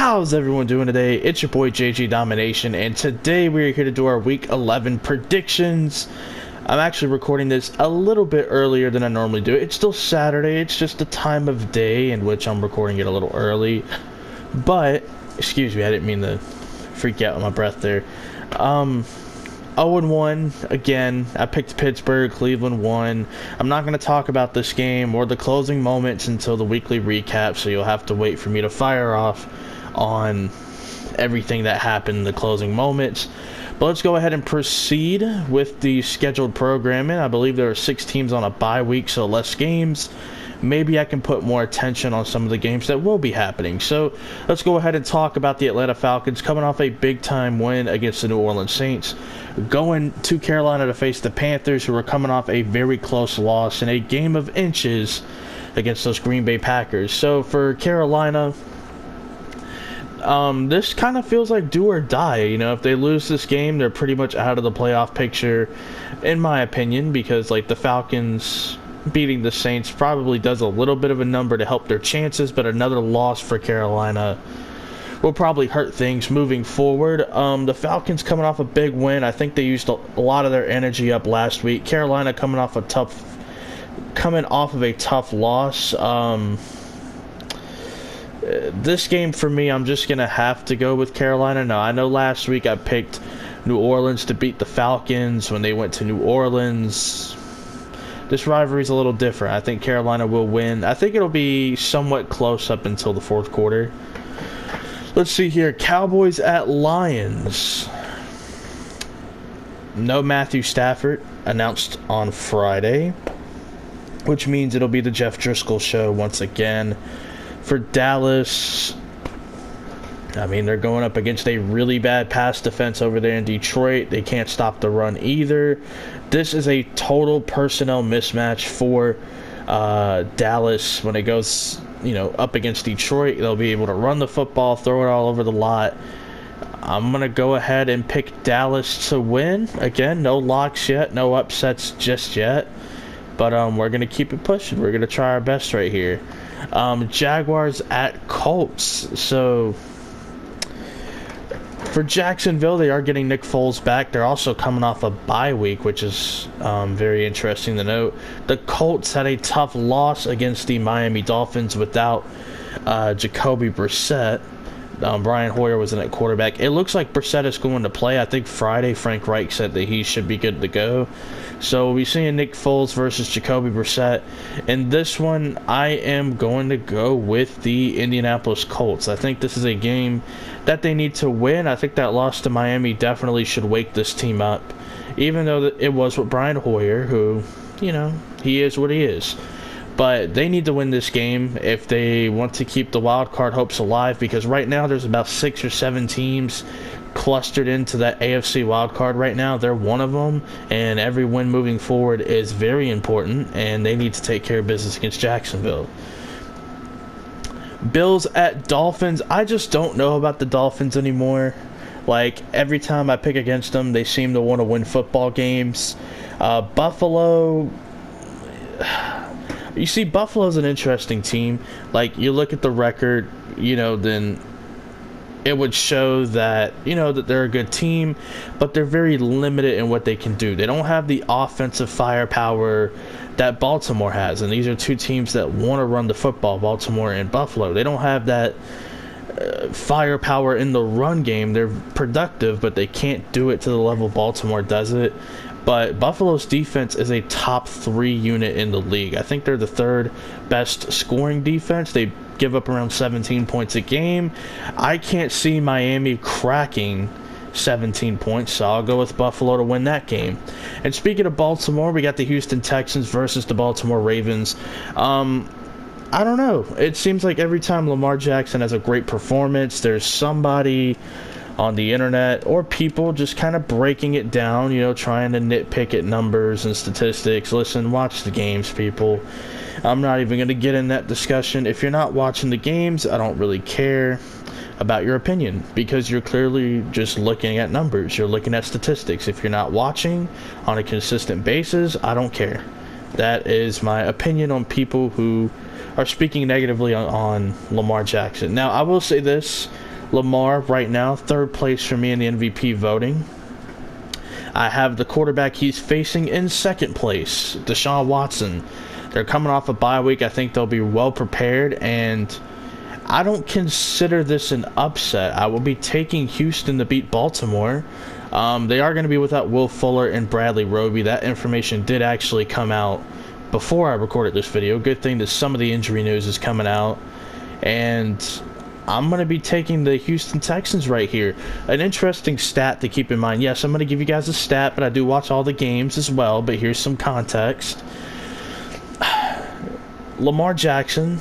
How's everyone doing today? It's your boy JG Domination, and today we are here to do our Week 11 predictions. I'm actually recording this a little bit earlier than I normally do. It's still Saturday, it's just the time of day in which I'm recording it a little early. But, excuse me, I didn't mean to freak out with my breath there. 0-1, again, I picked Pittsburgh, Cleveland won. I'm not going to talk about this game or the closing moments until the weekly recap, so you'll have to wait for me to fire off on everything that happened in the closing moments. But let's go ahead and proceed with the scheduled programming. I believe there are 6 teams on a bye week, so less games. Maybe I can put more attention on some of the games that will be happening. So let's go ahead and talk about the Atlanta Falcons coming off a big-time win against the New Orleans Saints, going to Carolina to face the Panthers, who are coming off a very close loss in a game of inches against those Green Bay Packers. So for Carolina, this kind of feels like do or die. You know, if they lose this game, they're pretty much out of the playoff picture, in my opinion, because like the Falcons beating the Saints probably does a little bit of a number to help their chances, but another loss for Carolina will probably hurt things moving forward. The Falcons coming off a big win. I think they used a lot of their energy up last week. Carolina coming off of a tough loss. This game for me, I'm just gonna have to go with Carolina. Now, I know last week I picked New Orleans to beat the Falcons when they went to New Orleans. This rivalry is a little different. I think Carolina will win. I think it'll be somewhat close up until the fourth quarter. Let's see here. Cowboys at Lions. No Matthew Stafford announced on Friday, which means it'll be the Jeff Driscoll show once again. For Dallas, I mean, they're going up against a really bad pass defense over there in Detroit. They can't stop the run either. This is a total personnel mismatch for Dallas. When it goes, up against Detroit, they'll be able to run the football, throw it all over the lot. I'm going to go ahead and pick Dallas to win. Again, no locks yet, no upsets just yet. But we're going to keep it pushing. We're going to try our best right here. Jaguars at Colts. So for Jacksonville, they are getting Nick Foles back. They're also coming off a bye week, which is very interesting to note. The Colts had a tough loss against the Miami Dolphins without Jacoby Brissett. Brian Hoyer was in at quarterback. It looks like Brissett is going to play. I think Friday Frank Reich said that he should be good to go. So we're seeing Nick Foles versus Jacoby Brissett. In this one, I am going to go with the Indianapolis Colts. I think this is a game that they need to win. I think that loss to Miami definitely should wake this team up. Even though it was with Brian Hoyer, who, he is what he is. But they need to win this game if they want to keep the wild card hopes alive, because right now there's about 6 or 7 teams clustered into that AFC wild card right now. They're one of them, and every win moving forward is very important, and they need to take care of business against Jacksonville. Bills at Dolphins. I just don't know about the Dolphins anymore. Like, every time I pick against them, they seem to want to win football games. Buffalo... You see, Buffalo's an interesting team. Like, you look at the record, then it would show that, that they're a good team, but they're very limited in what they can do. They don't have the offensive firepower that Baltimore has, and these are two teams that want to run the football, Baltimore and Buffalo. They don't have that firepower in the run game. They're productive, but they can't do it to the level Baltimore does it. But Buffalo's defense is a top 3 unit in the league. I think they're the 3rd best scoring defense. They give up around 17 points a game. I can't see Miami cracking 17 points, so I'll go with Buffalo to win that game. And speaking of Baltimore, we got the Houston Texans versus the Baltimore Ravens. I don't know. It seems like every time Lamar Jackson has a great performance, there's somebody on the internet or people just kind of breaking it down, trying to nitpick at numbers and statistics. Listen, watch the games, people. I'm not even going to get in that discussion. If you're not watching the games, I don't really care about your opinion, because you're clearly just looking at numbers. You're looking at statistics. If you're not watching on a consistent basis, I don't care. That is my opinion on people who are speaking negatively on Lamar Jackson. Now, I will say this. Lamar right now, third place for me in the MVP voting. I have the quarterback he's facing in second place, Deshaun Watson. They're coming off a bye week. I think they'll be well prepared, and I don't consider this an upset. I will be taking Houston to beat Baltimore. They are going to be without Will Fuller and Bradley Roby. That information did actually come out before I recorded this video. Good thing that some of the injury news is coming out. And I'm going to be taking the Houston Texans right here. An interesting stat to keep in mind. Yes, I'm going to give you guys a stat, but I do watch all the games as well. But here's some context. Lamar Jackson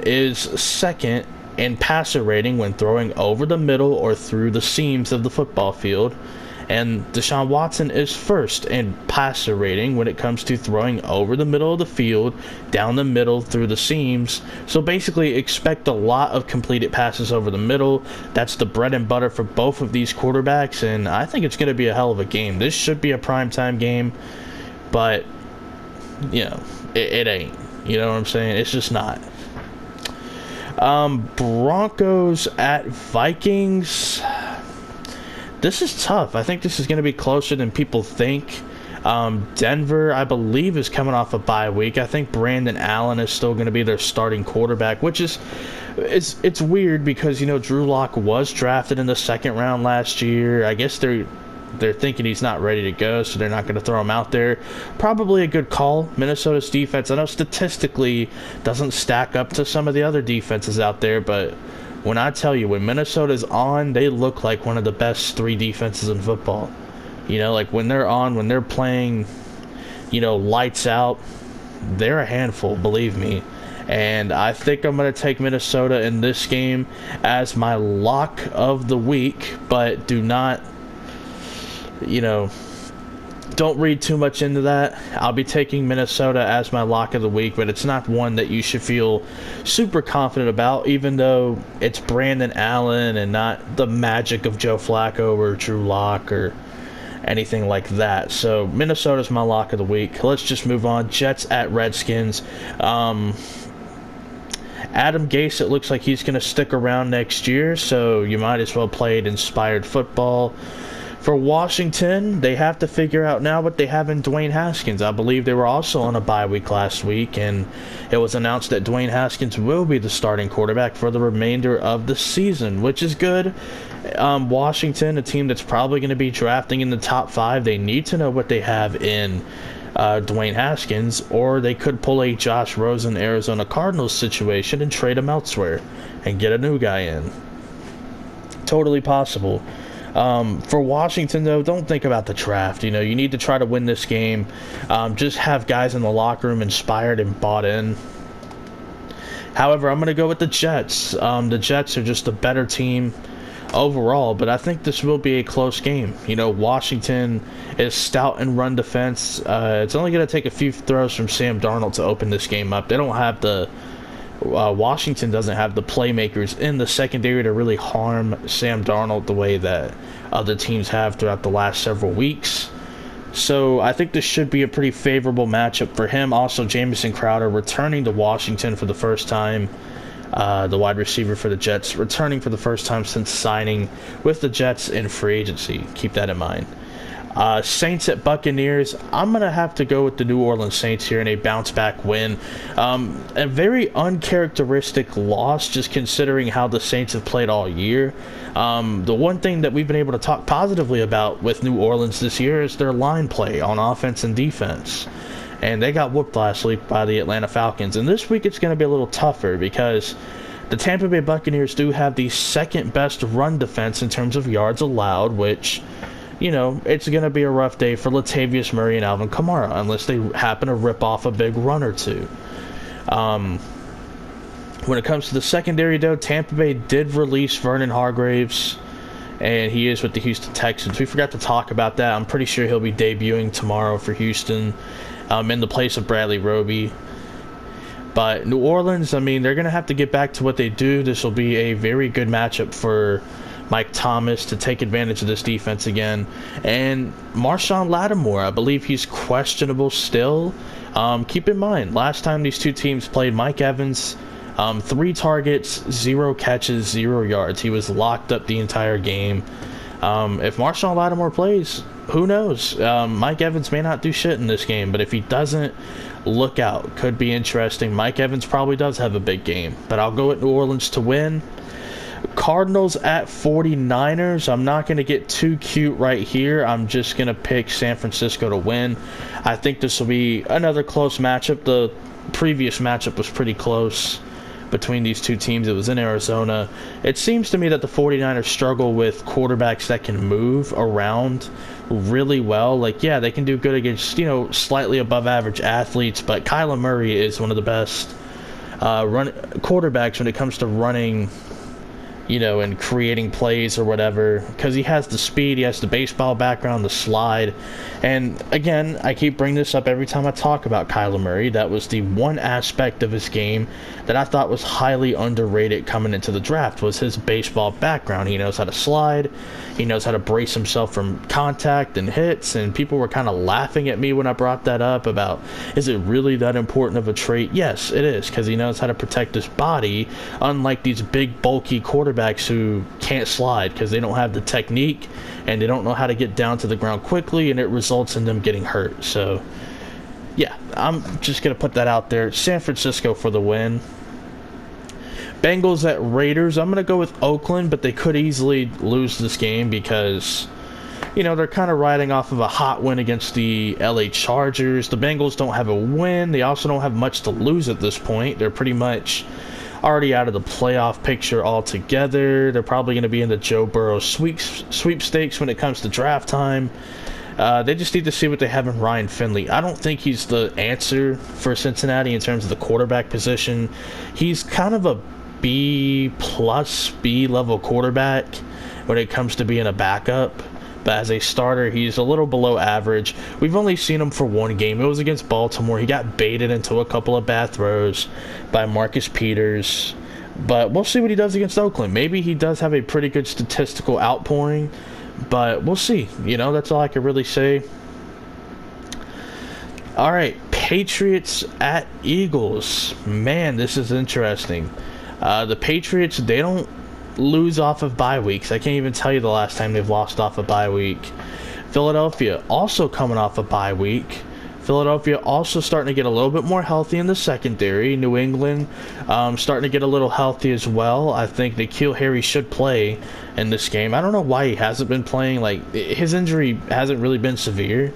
is second in passer rating when throwing over the middle or through the seams of the football field. And Deshaun Watson is first in passer rating when it comes to throwing over the middle of the field, down the middle, through the seams. So basically expect a lot of completed passes over the middle. That's the bread and butter for both of these quarterbacks, and I think it's going to be a hell of a game. This should be a primetime game, but, you know, it ain't. You know what I'm saying? It's just not. Broncos at Vikings. This is tough. I think this is going to be closer than people think. Denver, I believe, is coming off a bye week. I think Brandon Allen is still going to be their starting quarterback, which is it's weird because, you know, Drew Lock was drafted in the second round last year. I guess they're thinking he's not ready to go, so they're not going to throw him out there. Probably a good call. Minnesota's defense, I know statistically doesn't stack up to some of the other defenses out there, but when I tell you, when Minnesota's on, they look like one of the best three defenses in football. You know, like when they're on, when they're playing, you know, lights out, they're a handful, believe me. And I think I'm going to take Minnesota in this game as my lock of the week, but do not, you know, don't read too much into that. I'll be taking Minnesota as my lock of the week, but it's not one that you should feel super confident about, even though it's Brandon Allen and not the magic of Joe Flacco or Drew Lock or anything like that. So Minnesota's my lock of the week. Let's just move on. Jets at Redskins. Adam Gase, it looks like he's going to stick around next year, so you might as well play it inspired football. For Washington, they have to figure out now what they have in Dwayne Haskins. I believe they were also on a bye week last week, and it was announced that Dwayne Haskins will be the starting quarterback for the remainder of the season, which is good. Washington, a team that's probably going to be drafting in the top 5, they need to know what they have in Dwayne Haskins, or they could pull a Josh Rosen Arizona Cardinals situation and trade him elsewhere and get a new guy in. Totally possible. For Washington, though, don't think about the draft. You know, you need to try to win this game. Just have guys in the locker room inspired and bought in. However, I'm going to go with the Jets. The Jets are just a better team overall, but I think this will be a close game. You know, Washington is stout in run defense. It's only going to take a few throws from Sam Darnold to open this game up. They don't have the Washington doesn't have the playmakers in the secondary to really harm Sam Darnold the way that other teams have throughout the last several weeks. So I think this should be a pretty favorable matchup for him. Also, Jamison Crowder returning to Washington for the first time. The wide receiver for the Jets returning for the first time since signing with the Jets in free agency. Keep that in mind. Saints at Buccaneers. I'm going to have to go with the New Orleans Saints here in a bounce-back win. A very uncharacteristic loss, just considering how the Saints have played all year. The one thing that we've been able to talk positively about with New Orleans this year is their line play on offense and defense. And they got whooped last week by the Atlanta Falcons. And this week it's going to be a little tougher because the Tampa Bay Buccaneers do have the second-best run defense in terms of yards allowed, which, you know, it's going to be a rough day for Latavius Murray and Alvin Kamara unless they happen to rip off a big run or two. When it comes to the secondary, though, Tampa Bay did release Vernon Hargreaves, and he is with the Houston Texans. We forgot to talk about that. I'm pretty sure he'll be debuting tomorrow for Houston in the place of Bradley Roby. But New Orleans, I mean, they're going to have to get back to what they do. This will be a very good matchup for Mike Thomas to take advantage of this defense again. And Marshawn Lattimore, I believe he's questionable still. Keep in mind, last time these two teams played, Mike Evans 3 targets, 0 catches, 0 yards. He was locked up the entire game. If Marshawn Lattimore plays, who knows? Mike Evans may not do shit in this game, but if he doesn't, look out. Could be interesting. Mike Evans probably does have a big game, but I'll go with New Orleans to win. Cardinals at 49ers. I'm not going to get too cute right here. I'm just going to pick San Francisco to win. I think this will be another close matchup. The previous matchup was pretty close between these two teams. It was in Arizona. It seems to me that the 49ers struggle with quarterbacks that can move around really well. Like, yeah, they can do good against, slightly above average athletes, but Kyler Murray is one of the best quarterbacks when it comes to running, and creating plays or whatever, because he has the speed, he has the baseball background, the slide. And again, I keep bringing this up every time I talk about Kyler Murray. That was the one aspect of his game that I thought was highly underrated coming into the draft, was his baseball background. He knows how to slide, he knows how to brace himself from contact and hits, and people were kind of laughing at me when I brought that up about, is it really that important of a trait? Yes, it is, because he knows how to protect his body, unlike these big bulky quarterbacks who can't slide because they don't have the technique and they don't know how to get down to the ground quickly, and it results in them getting hurt. So yeah, I'm just gonna put that out there. San Francisco for the win. Bengals at Raiders. I'm gonna go with Oakland, but they could easily lose this game because they're kind of riding off of a hot win against the LA Chargers. The Bengals don't have a win. They also don't have much to lose at this point. They're pretty much already out of the playoff picture altogether. They're probably going to be in the Joe Burrow sweepstakes when it comes to draft time. They just need to see what they have in Ryan Finley. I don't think he's the answer for Cincinnati in terms of the quarterback position. He's kind of a B+ B level quarterback when it comes to being a backup. But as a starter, he's a little below average. We've only seen him for one game. It was against Baltimore. He got baited into a couple of bad throws by Marcus Peters. But we'll see what he does against Oakland. Maybe he does have a pretty good statistical outpouring, but we'll see. That's all I can really say. All right, Patriots at Eagles. Man, this is interesting. The Patriots, they don't lose off of bye weeks. I can't even tell you the last time they've lost off a bye week. Philadelphia also coming off a bye week. Philadelphia also starting to get a little bit more healthy in the secondary. New England starting to get a little healthy as well. I think N'Keal Harry should play in this game. I don't know why he hasn't been playing. Like, his injury hasn't really been severe.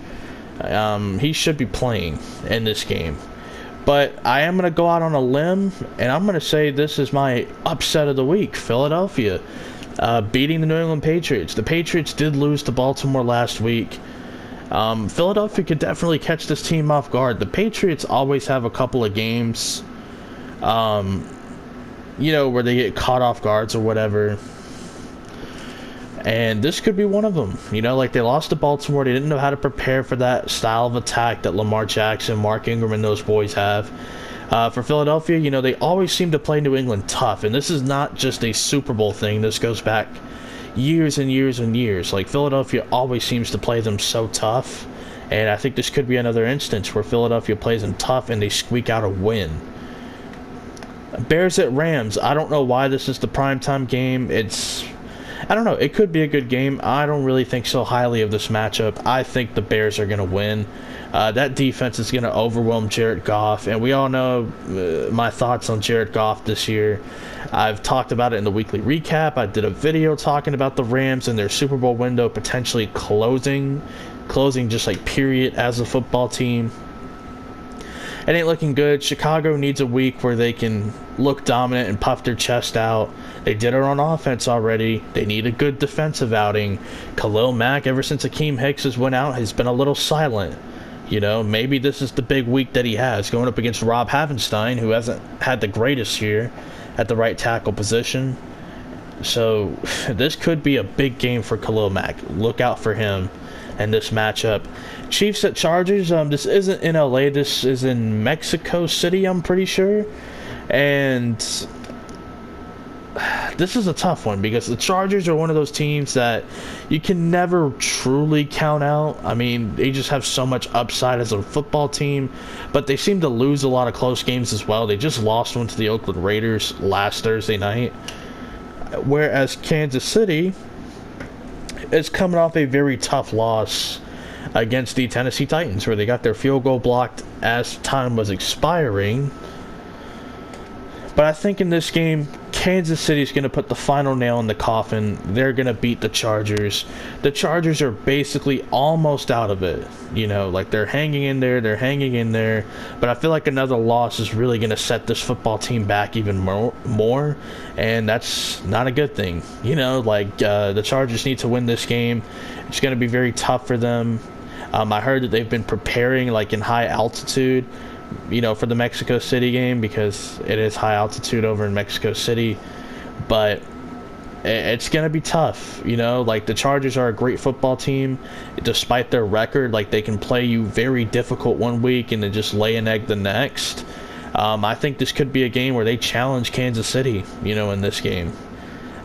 He should be playing in this game. But I am going to go out on a limb, and I'm going to say this is my upset of the week. Philadelphia beating the New England Patriots. The Patriots did lose to Baltimore last week. Philadelphia could definitely catch this team off guard. The Patriots always have a couple of games, where they get caught off guards or whatever. And this could be one of them. Like, they lost to Baltimore. They didn't know how to prepare for that style of attack that Lamar Jackson, Mark Ingram, and those boys have. For Philadelphia, they always seem to play New England tough. And this is not just a Super Bowl thing. This goes back years and years and years. Like, Philadelphia always seems to play them so tough. And I think this could be another instance where Philadelphia plays them tough and they squeak out a win. Bears at Rams. I don't know why this is the primetime game. I don't know. It could be a good game. I don't really think so highly of this matchup. I think the Bears are going to win. That defense is going to overwhelm Jared Goff. And we all know my thoughts on Jared Goff this year. I've talked about it in the weekly recap. I did a video talking about the Rams and their Super Bowl window potentially closing just like period as a football team. It ain't looking good. Chicago needs a week where they can look dominant and puff their chest out. They did it on offense already. They need a good defensive outing. Khalil Mack, ever since Akeem Hicks has went out, has been a little silent. Maybe this is the big week that he has, going up against Rob Havenstein, who hasn't had the greatest year at the right tackle position. So this could be a big game for Khalil Mack. Look out for him in this matchup. Chiefs at Chargers. This isn't in LA. This is in Mexico City, I'm pretty sure. And this is a tough one because the Chargers are one of those teams that you can never truly count out. I mean, they just have so much upside as a football team, but they seem to lose a lot of close games as well. They just lost one to the Oakland Raiders last Thursday night, whereas Kansas City is coming off a very tough loss against the Tennessee Titans, where they got their field goal blocked as time was expiring. But I think in this game, Kansas City is going to put the final nail in the coffin. They're going to beat the Chargers. The Chargers are basically almost out of it. You know, like they're hanging in there. But I feel like another loss is really going to set this football team back even more. And that's not a good thing. You know, like the Chargers need to win this game. It's going to be very tough for them. I heard that they've been preparing like in high altitude, you know, for the Mexico City game, because it is high altitude over in Mexico City. But it's going to be tough, you know, like the Chargers are a great football team. Despite their record, like they can play you very difficult one week and then just lay an egg the next. I think this could be a game where they challenge Kansas City, you know, in this game.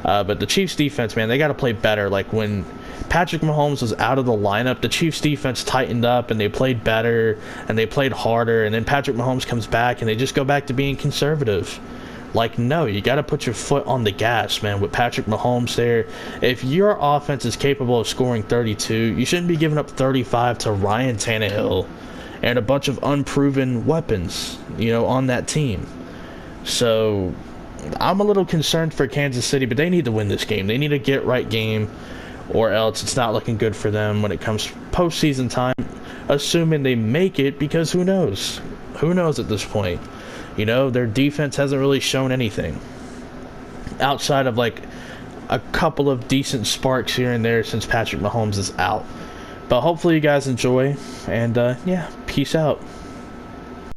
But the Chiefs defense, man, they got to play better. Like when Patrick Mahomes was out of the lineup, the Chiefs defense tightened up and they played better and they played harder, and then Patrick Mahomes comes back and they just go back to being conservative. Like, no, you got to put your foot on the gas, man, with Patrick Mahomes there. If your offense is capable of scoring 32, you shouldn't be giving up 35 to Ryan Tannehill and a bunch of unproven weapons, you know, on that team. So I'm a little concerned for Kansas City, but they need to win this game. They need a get-right game, or else it's not looking good for them when it comes postseason time, assuming they make it, because who knows? Who knows at this point? You know, their defense hasn't really shown anything outside of like a couple of decent sparks here and there since Patrick Mahomes is out. But hopefully you guys enjoy, and yeah, peace out.